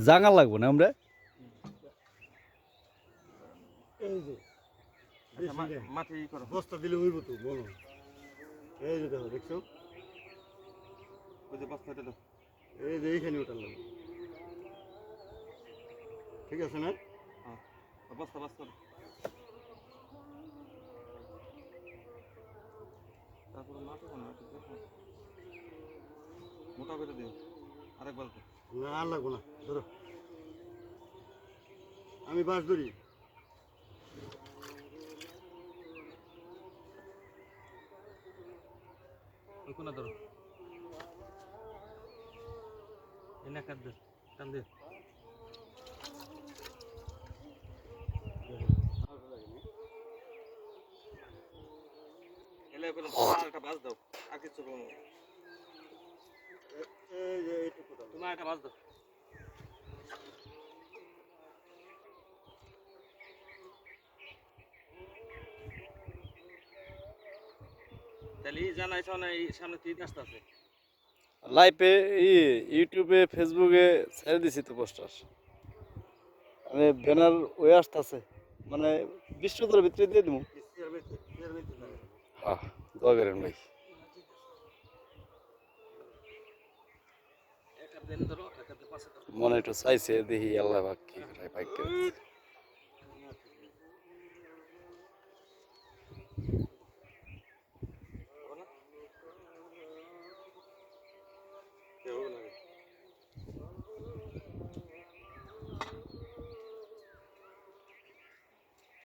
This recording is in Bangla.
জাঙ্গা লাগবো না আমরা এই যে মাটি করো বস্তা দিলে হইব তো বলো এই যে দেখো দেখছো ওই যে বস্তাটা দাও এই যে এইখানে ওটা লাগবে ঠিক আছে না হ্যাঁ বস্তা বস্তা তারপরে মাটি কোন মোটা করে দিও আরেকবার না আর লাগবো না ধরো আমি বাস ধরি ওই কোনা ধরো এনে কাট দে টান দে এলে করে একটা বাস দাও আর কিছু বলো এই যে এইটুকু দাও তুমি একটা বাস দাও তাহলে জানাইছো না এই সামনে তিন রাস্তা আছে লাইভে ইউটিউবে ফেসবুকে ছেড়ে দিছি তো পোস্টার মানে ব্যানার ওই আসতেছে মানে 20 মিনিটের ভিতরে দিয়ে দিব হ্যাঁ দোয়া করেন ভাই একটা দেন ধরো একটা পাশে ধরো মনে একটু চাইছে দেখি আল্লাহ পাক কি করে পাইকে